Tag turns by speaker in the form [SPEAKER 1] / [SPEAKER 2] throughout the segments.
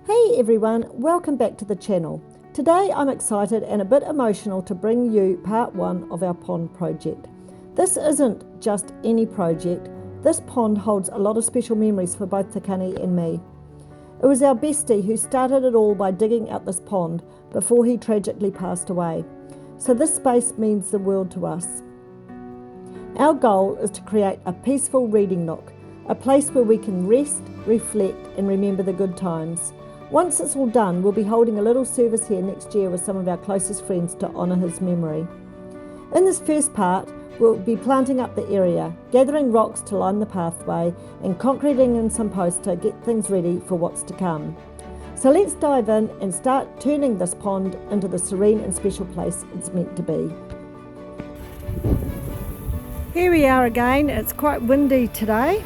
[SPEAKER 1] Hey everyone, welcome back to the channel. Today I'm excited and a bit emotional to bring you part one of our pond project. This isn't just any project. This pond holds a lot of special memories for both Te Kani and me. It was our bestie who started it all by digging out this pond before he tragically passed away. So this space means the world to us. Our goal is to create a peaceful reading nook, a place where we can rest, reflect and remember the good times. Once it's all done, we'll be holding a little service here next year with some of our closest friends to honour his memory. In this first part, we'll be planting up the area, gathering rocks to line the pathway and concreting in some posts to get things ready for what's to come. So let's dive in and start turning this pond into the serene and special place it's meant to be. Here we are again. It's quite windy today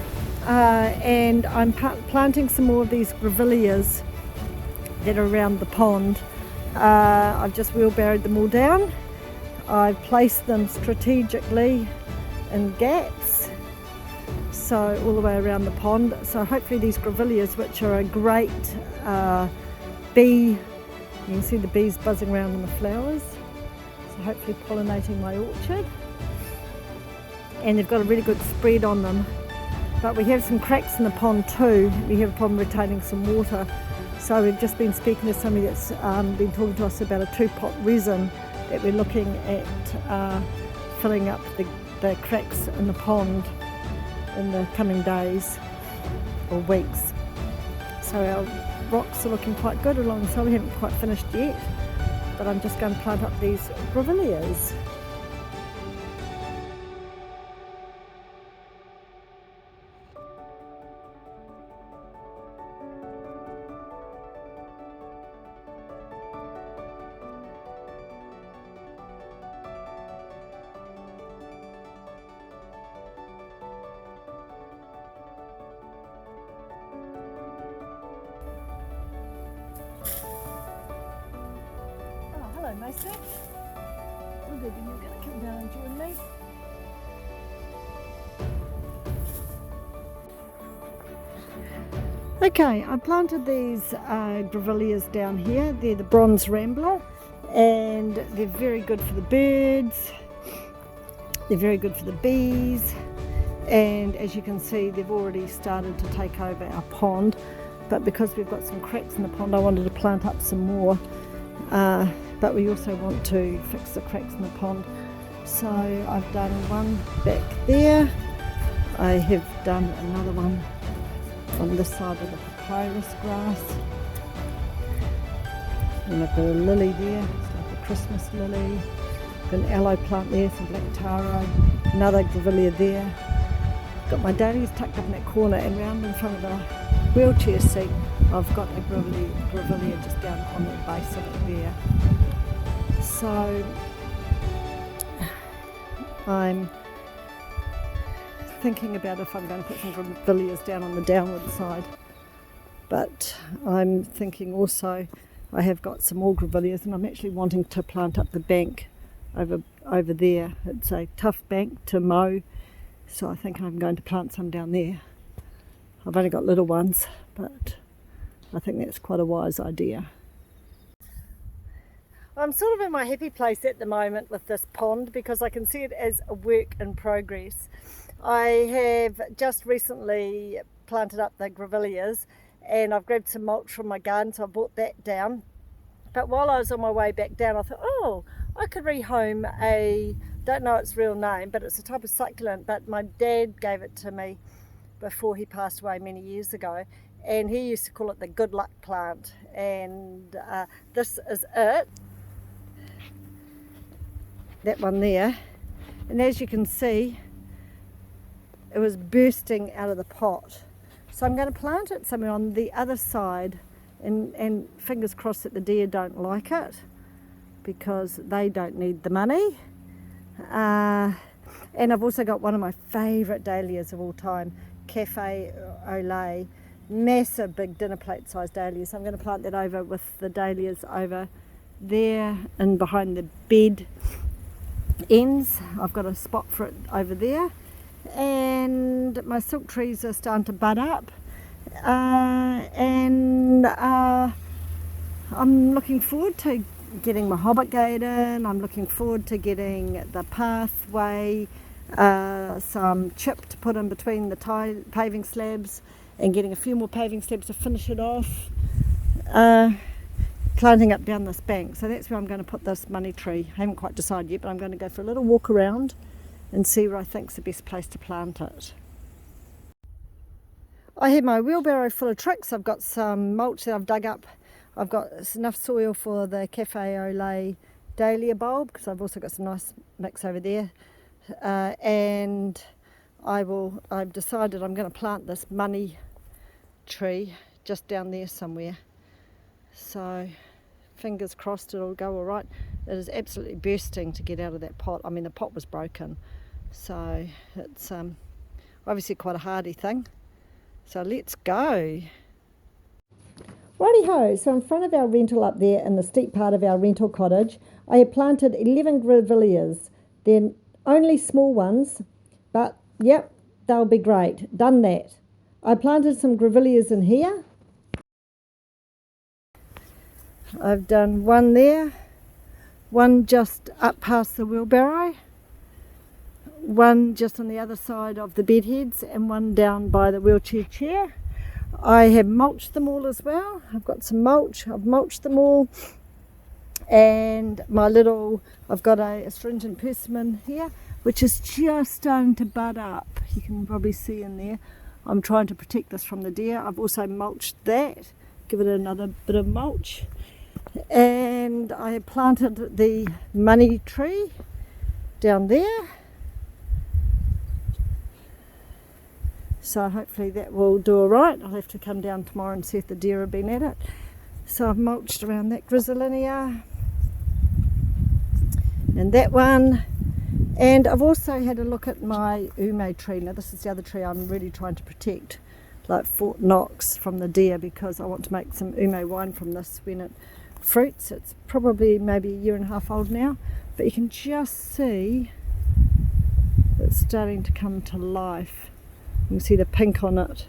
[SPEAKER 1] and I'm planting some more of these grevilleas that are around the pond. I've just wheelbarrowed them all down. I've placed them strategically in gaps, so all the way around the pond. So hopefully these grevilleas, which are a great bee, you can see the bees buzzing around in the flowers, so hopefully pollinating my orchard. And they've got a really good spread on them. But we have some cracks in the pond too. We have a problem retaining some water. So we've just been speaking to somebody that's been talking to us about a 2-pot resin that we're looking at filling up the cracks in the pond in the coming days or weeks. So our rocks are looking quite good along, so we haven't quite finished yet, but I'm just going to plant up these grevilleas. Hello, Mason. Oh, good, you're going to come down and join me. Okay, I planted these grevilleas down here. They're the bronze rambler, and they're very good for the birds. They're very good for the bees, and as you can see, they've already started to take over our pond. But because we've got some cracks in the pond, I wanted to plant up some more. But we also want to fix the cracks in the pond. So I've done one back there. I have done another one on this side of the papyrus grass. And I've got a lily there, it's like a Christmas lily. Got an aloe plant there, some black taro, another grevillea there. Got my dahlias tucked up in that corner, and round in front of the wheelchair seat I've got a grevillea just down on the base of it there. So I'm thinking about if I'm going to put some grevilleas down on the downward side, but I'm thinking also I have got some more grevilleas, and I'm actually wanting to plant up the bank over there. It's a tough bank to mow, so I think I'm going to plant some down there. I've only got little ones, but I think that's quite a wise idea. I'm sort of in my happy place at the moment with this pond because I can see it as a work in progress. I have just recently planted up the grevilleas, and I've grabbed some mulch from my garden, so I brought that down. But while I was on my way back down, I thought, oh, I could rehome don't know its real name, but it's a type of succulent, but my dad gave it to me before he passed away many years ago, and he used to call it the good luck plant, and this is it, that one there. And as you can see, it was bursting out of the pot, so I'm going to plant it somewhere on the other side, and fingers crossed that the deer don't like it, because they don't need the money. And I've also got one of my favourite dahlias of all time, Cafe au lait, massive big dinner plate sized dahlias. So I'm going to plant that over with the dahlias over there and behind the bed ends. I've got a spot for it over there, and my silk trees are starting to bud up, and I'm looking forward to getting my hobbit gate in. I'm looking forward to getting the pathway, some chip to put in between the paving slabs, and getting a few more paving slabs to finish it off. Planting up down this bank. So that's where I'm going to put this money tree. I haven't quite decided yet, but I'm going to go for a little walk around and see where I think's the best place to plant it. I have my wheelbarrow full of tricks. I've got some mulch that I've dug up. I've got enough soil for the Cafe au Lait dahlia bulb, because I've also got some nice mix over there. And I've decided I'm going to plant this money tree just down there somewhere. So fingers crossed it'll go all right. It is absolutely bursting to get out of that pot. I mean, the pot was broken, so it's obviously quite a hardy thing. So let's go. Righty ho, so in front of our rental up there in the steep part of our rental cottage, I have planted 11 grevilleas. They're only small ones, but yep, they'll be great. Done that. I planted some grevilleas in here. I've done one there, one just up past the wheelbarrow, one just on the other side of the bed heads, and one down by the wheelchair chair. I have mulched them all as well. I've got some mulch, I've mulched them all, and I've got a astringent persimmon here, which is just starting to bud up. You can probably see in there. I'm trying to protect this from the deer. I've also mulched that, give it another bit of mulch. And I have planted the money tree down there, so hopefully that will do all right. I'll have to come down tomorrow and see if the deer have been at it. So I've mulched around that grevillea and that one, and I've also had a look at my ume tree. Now this is the other tree I'm really trying to protect, like Fort Knox, from the deer, because I want to make some ume wine from this when it fruits. It's probably maybe a year and a half old now, but you can just see it's starting to come to life. You can see the pink on it.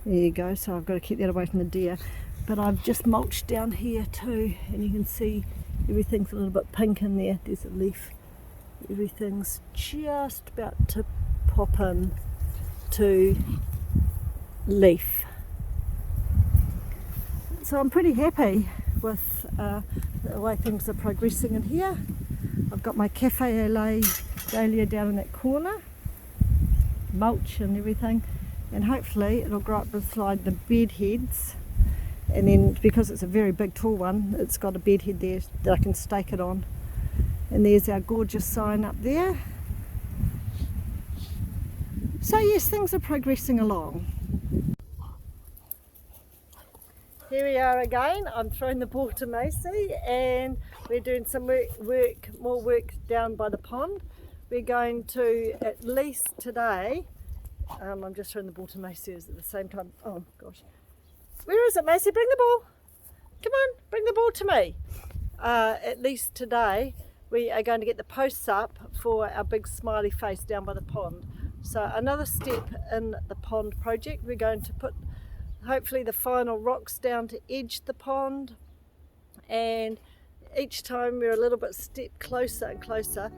[SPEAKER 1] There you go. So I've got to keep that away from the deer, but I've just mulched down here too, and you can see everything's a little bit pink in there. There's a leaf. Everything's just about to pop in to leaf. So I'm pretty happy with the way things are progressing in here. I've got my Cafe au Lait dahlia down in that corner, mulch and everything, and hopefully it'll grow up beside the bed heads, and then because it's a very big tall one, it's got a bed head there that I can stake it on. And there's our gorgeous sign up there. So yes, things are progressing along. Here we are again. I'm throwing the ball to Macy, and we're doing some more work down by the pond. We're going to, at least today, I'm just throwing the ball to Macy at the same time. Oh gosh. Where is it, Macy? Bring the ball. Come on, bring the ball to me. At least today, we are going to get the posts up for our big smiley face down by the pond. So another step in the pond project. We're going to put hopefully the final rocks down to edge the pond, and each time we're a little bit step closer and closer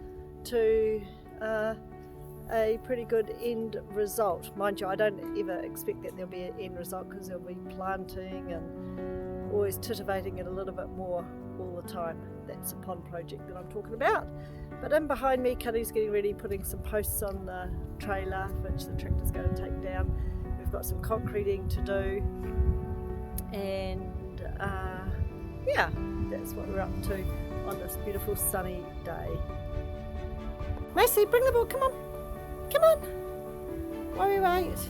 [SPEAKER 1] to a pretty good end result. Mind you, I don't ever expect that there'll be an end result, because there'll be planting and always titivating it a little bit more all the time. That's a pond project that I'm talking about. But in behind me, Kani's getting ready, putting some posts on the trailer, which the tractor's going to take down. We've got some concreting to do, and yeah, that's what we're up to on this beautiful sunny day. Macy, bring the ball, come on, come on, while we wait.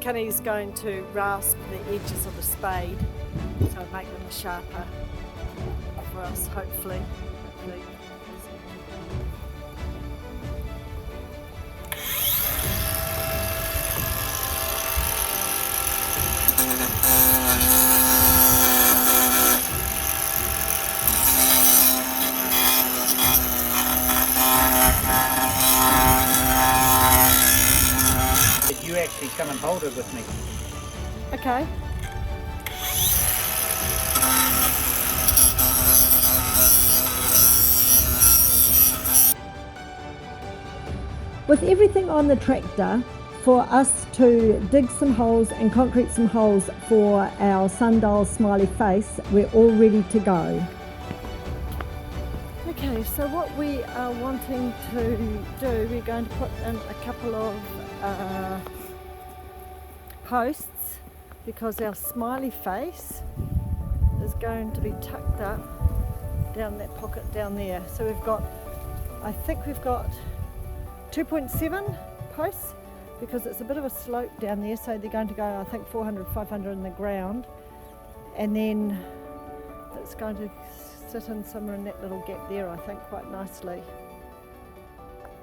[SPEAKER 1] Kani's going to rasp the edges of the spade, so make them sharper for us, hopefully.
[SPEAKER 2] Bestie, come and hold it with me.
[SPEAKER 1] Okay. With everything on the tractor, for us to dig some holes and concrete some holes for our sundial smiley face, we're all ready to go. Okay, so what we are wanting to do, we're going to put in a couple of posts, because our smiley face is going to be tucked up down that pocket down there. So we've got, I think we've got 2.7 posts, because it's a bit of a slope down there, so they're going to go, I think, 400, 500 in the ground, and then it's going to sit in somewhere in that little gap there, I think, quite nicely.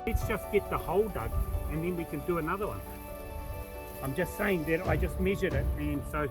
[SPEAKER 2] Let's just get the hole dug and then we can do another one. I'm just saying that I just measured it, and so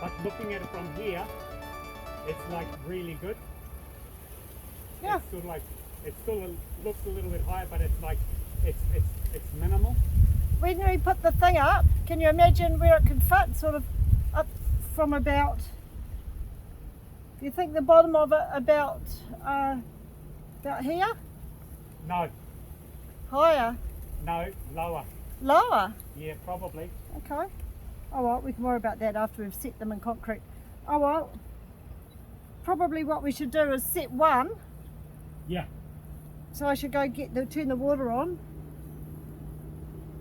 [SPEAKER 2] but looking at it from here, it's like really good.
[SPEAKER 1] Yeah.
[SPEAKER 2] It's sort of like, it still looks a little bit higher, but it's like, it's minimal.
[SPEAKER 1] When we put the thing up, can you imagine where it can fit? Sort of up from about, do you think the bottom of it about here?
[SPEAKER 2] No,
[SPEAKER 1] Higher?
[SPEAKER 2] no, lower.
[SPEAKER 1] Lower?
[SPEAKER 2] Yeah, probably.
[SPEAKER 1] Okay. Oh well, we can worry about that after we've set them in concrete. Oh well, probably what we should do is set one.
[SPEAKER 2] Yeah.
[SPEAKER 1] So I should go turn the water on.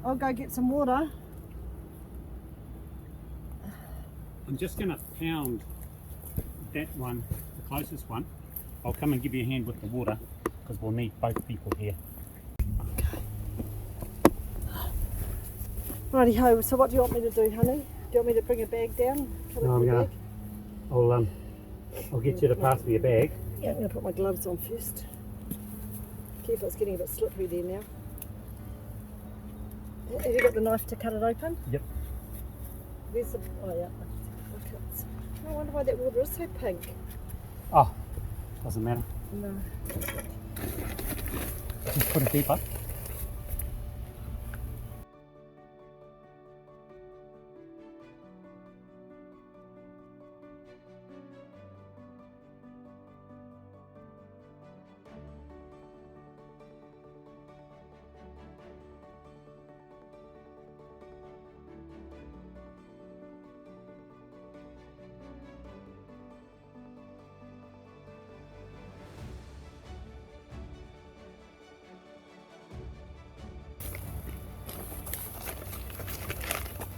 [SPEAKER 1] I'll go get some water.
[SPEAKER 2] I'm just going to pound that one, the closest one. I'll come and give you a hand with the water, because we'll need both people here.
[SPEAKER 1] Righty ho, so what do you want me to do, honey? Do you want me to bring a bag down?
[SPEAKER 2] No, I'm gonna. I'll get you to pass me a bag.
[SPEAKER 1] Yeah, I'm going to put my gloves on first. Careful, it's getting a bit slippery there now. Have you got the knife to cut it open?
[SPEAKER 2] Yep.
[SPEAKER 1] Where's the, oh yeah, okay. I wonder why that water is so pink.
[SPEAKER 2] Oh, doesn't matter.
[SPEAKER 1] No.
[SPEAKER 2] Just put it deeper.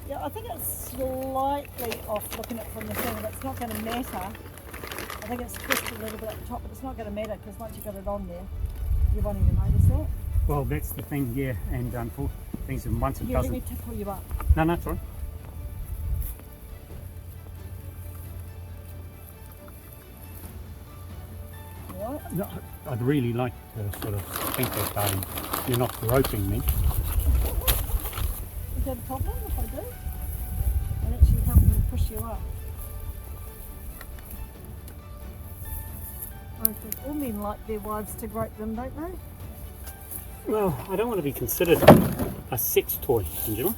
[SPEAKER 1] Yeah, I think it's slightly off looking at it from the thing, but it's not going to matter. I think it's twisted a little bit at the top, but it's not going to matter because once you've got it on there, you won't even notice that.
[SPEAKER 2] Well, that's the thing, yeah, and for things, and once it
[SPEAKER 1] You
[SPEAKER 2] doesn't.
[SPEAKER 1] let me pull you up.
[SPEAKER 2] No, no, it's all right.
[SPEAKER 1] Right.
[SPEAKER 2] No, I'd really like to sort of think that you're not groping me.
[SPEAKER 1] Is that a problem if I do? I'll actually help me push you up. I think all men like their wives to grope them, don't they?
[SPEAKER 2] Well, I don't want to be considered a sex toy, Angela.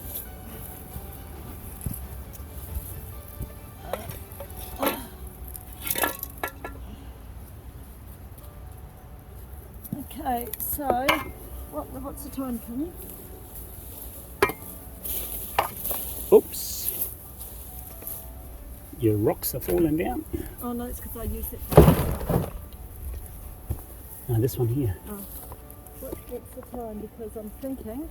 [SPEAKER 1] Okay, so what's the time, Kenny?
[SPEAKER 2] Oops. your rocks are falling down.
[SPEAKER 1] Oh no, it's because I used it for
[SPEAKER 2] This one here.
[SPEAKER 1] oh. What's the time? Because I'm thinking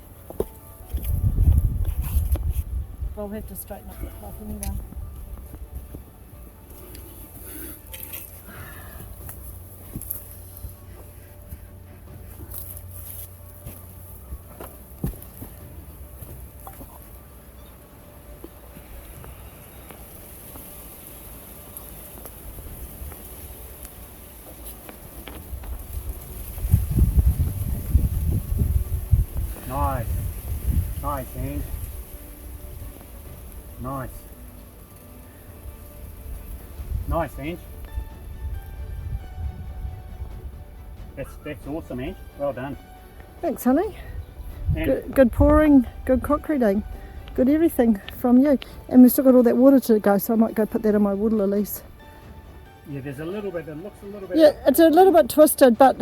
[SPEAKER 1] I'll have to straighten up the top anyway.
[SPEAKER 2] Nice. Nice, Ange. Nice. Nice, Ange. That's awesome, Ange. Well done.
[SPEAKER 1] Thanks, honey.
[SPEAKER 2] And
[SPEAKER 1] Good pouring, good cock reading, good everything from you. And we've still got all that water to go, so I might go put that in my water lilies.
[SPEAKER 2] yeah, there's a little bit, it looks a little bit.
[SPEAKER 1] Yeah, it's a little bit twisted, but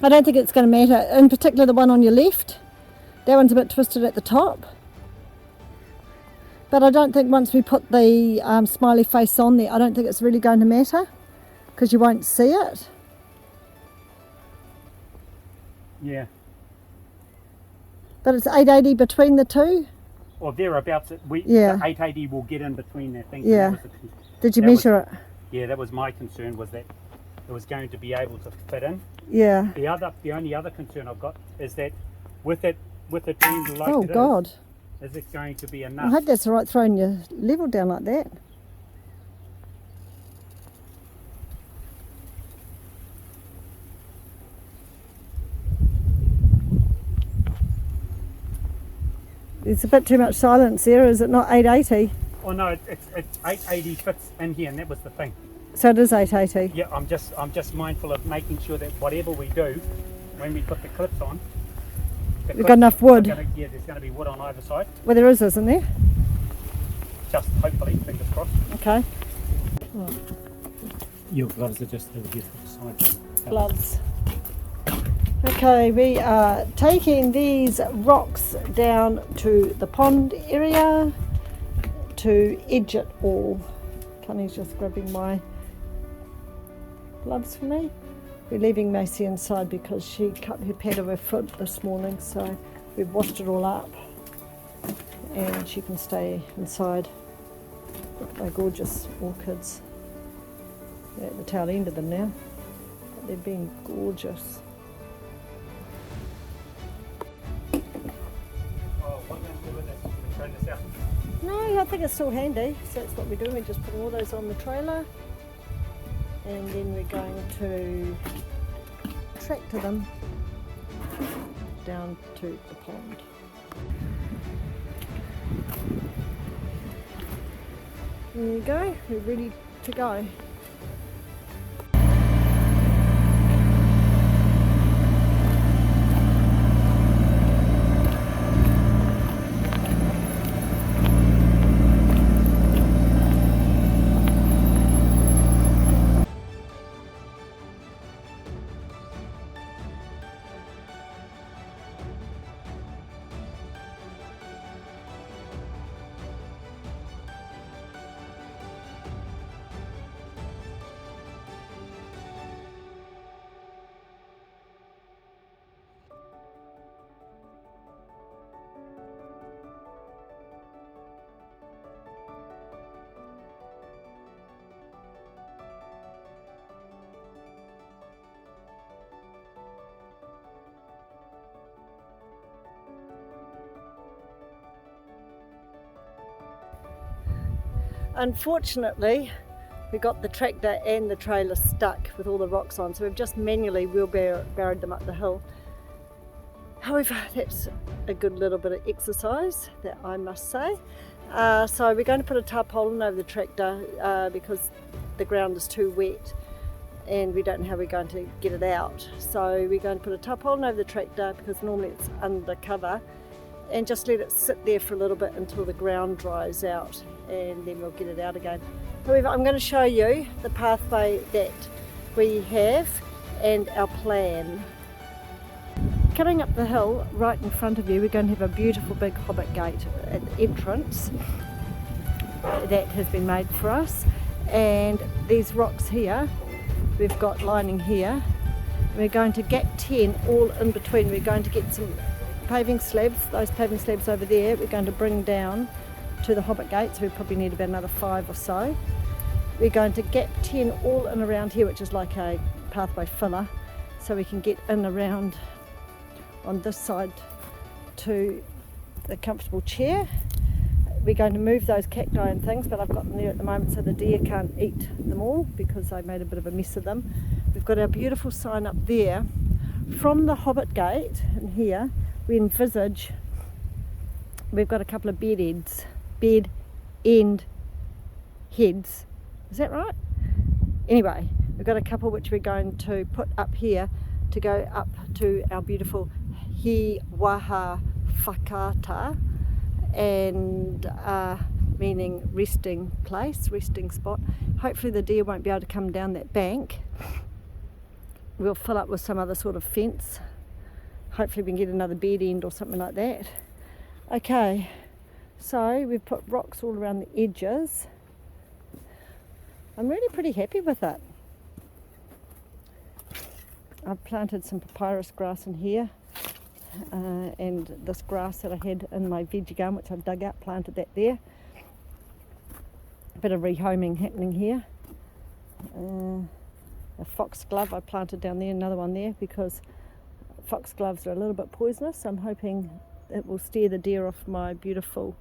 [SPEAKER 1] I don't think it's going to matter. In particular, the one on your left, that one's a bit twisted at the top. But I don't think once we put the smiley face on there, I don't think it's really going to matter because you won't see it.
[SPEAKER 2] Yeah.
[SPEAKER 1] But it's 880 between the two.
[SPEAKER 2] Or thereabouts.
[SPEAKER 1] Yeah.
[SPEAKER 2] The 880 will get in between that thing.
[SPEAKER 1] Yeah.
[SPEAKER 2] That was
[SPEAKER 1] Did you
[SPEAKER 2] that
[SPEAKER 1] measure it?
[SPEAKER 2] Yeah, that was my concern, was that it was going to be able to fit in.
[SPEAKER 1] Yeah.
[SPEAKER 2] The only other concern I've got is that with it being like
[SPEAKER 1] Oh
[SPEAKER 2] it
[SPEAKER 1] God.
[SPEAKER 2] is it going to be
[SPEAKER 1] I
[SPEAKER 2] enough?
[SPEAKER 1] hope that's all right throwing your level down like that. There's a bit too much silence there, is it not 880?
[SPEAKER 2] Oh no, it's 880 fits in here, and that was the thing.
[SPEAKER 1] So it is 880.
[SPEAKER 2] Yeah, I'm just mindful of making sure that whatever we do, when we put the clips on,
[SPEAKER 1] We've got enough wood.
[SPEAKER 2] There's going to be wood on either side.
[SPEAKER 1] Well, there is, isn't there?
[SPEAKER 2] Just hopefully, fingers crossed.
[SPEAKER 1] Okay.
[SPEAKER 2] Your gloves are just over here to the side.
[SPEAKER 1] Gloves. Okay, we are taking these rocks down to the pond area to edge it all. Connie's just grabbing my gloves for me. We're leaving Macy inside because she cut her pad of her foot this morning, so we've washed it all up and she can stay inside. Look at my gorgeous orchids. We're at the tail end of them now, but they've been gorgeous. No, I think it's still handy, so that's what we're doing. We're just putting all those on the trailer and then we're going to tractor them down to the pond. There you go, we're ready to go. Unfortunately, we got the tractor and the trailer stuck with all the rocks on, so we've just manually wheelbarrowed them up the hill. However, that's a good little bit of exercise, that I must say. So we're going to put a tarpaulin over the tractor because the ground is too wet and we don't know how we're going to get it out. So we're going to put a tarpaulin over the tractor because normally it's under cover, and just let it sit there for a little bit until the ground dries out, and then we'll get it out again. However, I'm going to show you the pathway that we have and our plan. Coming up the hill right in front of you, we're going to have a beautiful big hobbit gate at the entrance, that has been made for us. And these rocks here, we've got lining here. We're going to gap 10 all in between. We're going to get some paving slabs, those paving slabs over there, we're going to bring down to the Hobbit gate, so we probably need about another 5 or so. We're going to gap 10 all in around here, which is like a pathway filler, so we can get in around on this side to the comfortable chair. We're going to move those cacti and things, but I've got them there at the moment so the deer can't eat them all because I made a bit of a mess of them. We've got our beautiful sign up there. From the Hobbit gate in here, we envisage we've got a couple of bed end heads. Is that right? Anyway, we've got a couple which we're going to put up here to go up to our beautiful He Waha Whakata, and meaning resting place, resting spot. Hopefully the deer won't be able to come down that bank. We'll fill up with some other sort of fence. Hopefully we can get another bed end or something like that. Okay, so we've put rocks all around the edges. I'm really pretty happy with it. I've planted some papyrus grass in here, and this grass that I had in my veggie garden, which I've dug out, planted that there. A bit of rehoming happening here. A foxglove I planted down there, another one there, because foxgloves are a little bit poisonous. I'm hoping it will steer the deer off my beautiful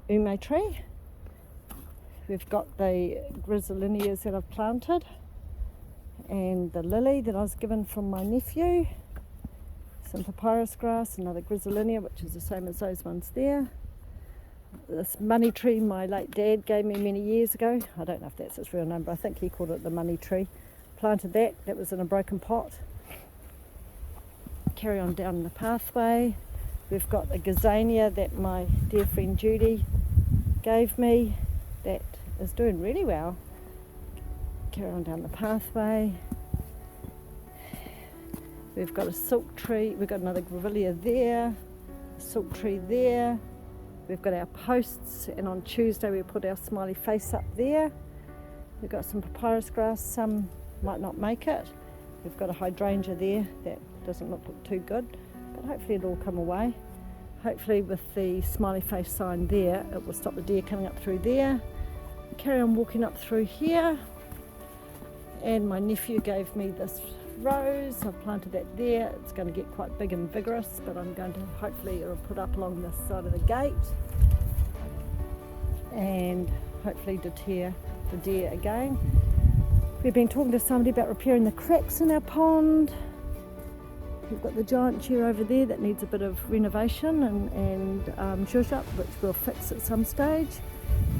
[SPEAKER 1] ume tree. We've got the grisolinias that I've planted, and the lily that I was given from my nephew, some papyrus grass, another grisolinia which is the same as those ones there. This money tree my late dad gave me many years ago. I don't know if that's its real name, but I think he called it the money tree. Planted that was in a broken pot. Carry on down the pathway. We've got a gazania that my dear friend Judy gave me that is doing really well. Carry on down the pathway. We've got a silk tree, we've got another grevillea there, a silk tree there. We've got our posts, and on Tuesday we put our smiley face up there. We've got some papyrus grass, some might not make it. We've got a hydrangea there that doesn't look too good, but hopefully it'll all come away. Hopefully with the smiley face sign there, it will stop the deer coming up through there. Carry on walking up through here, and my nephew gave me this rose. I've planted that there. It's going to get quite big and vigorous, but I'm going to, hopefully it'll put up along this side of the gate and hopefully deter the deer again. We've been talking to somebody about repairing the cracks in our pond. We've got the giant chair over there that needs a bit of renovation and zhuzh up, which we'll fix at some stage.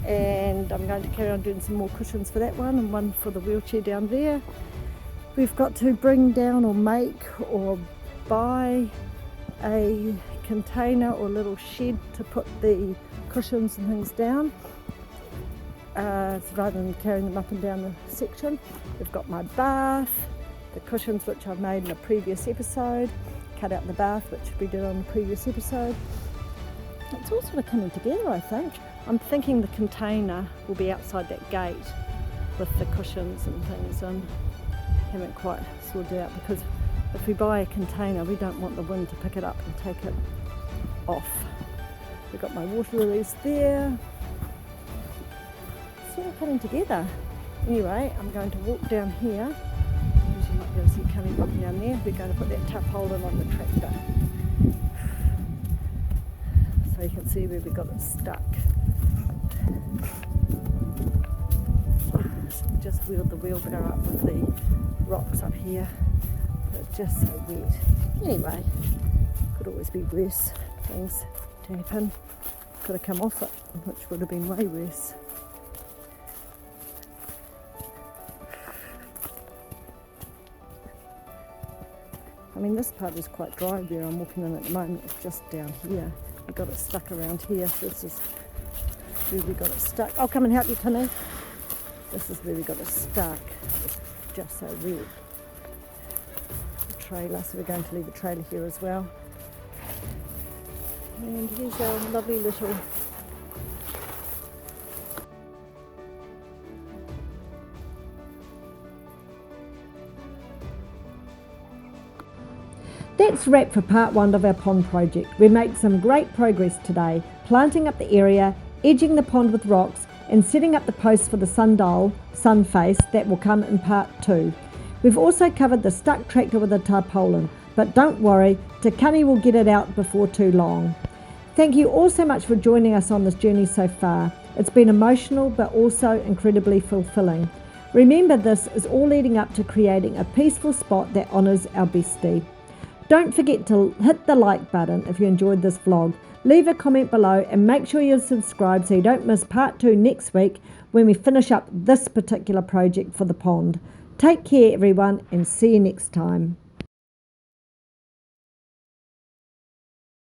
[SPEAKER 1] And I'm going to carry on doing some more cushions for that one, and one for the wheelchair down there. We've got to bring down or make or buy a container or little shed to put the cushions and things down, rather than carrying them up and down the section. We've got my bath, the cushions which I've made in a previous episode, cut out the bath which we did on the previous episode. It's all sort of coming together, I think. I'm thinking the container will be outside that gate with the cushions and things, and haven't quite sorted out, because if we buy a container we don't want the wind to pick it up and take it off. We've got my water lilies there. It's all coming together. Anyway, I'm going to walk down here, as you might be able to see coming walking down there. We're going to put that tap holder on the tractor, so you can see where we got it stuck. Just wheeled the wheelbarrow up with the rocks up here. It's just so wet. Anyway, could always be worse things to happen. Could have come off it, which would have been way worse. I mean, this part is quite dry where I'm walking in at the moment. It's just down here. We got it stuck around here. So this is where we got it stuck. I'll come and help you, Kani. This is where we got it stuck. It's just so wet. The trailer, so we're going to leave the trailer here as well. And here's our lovely little That's a wrap for part 1 of our pond project. We made some great progress today, planting up the area, edging the pond with rocks, and setting up the posts for the sundial, sun face, that will come in part 2. We've also covered the stuck tractor with a tarpaulin, but don't worry, Te Kani will get it out before too long. Thank you all so much for joining us on this journey so far. It's been emotional but also incredibly fulfilling. Remember, this is all leading up to creating a peaceful spot that honours our bestie. Don't forget to hit the like button if you enjoyed this vlog. Leave a comment below and make sure you're subscribed so you don't miss part 2 next week when we finish up this particular project for the pond. Take care everyone and see you next time.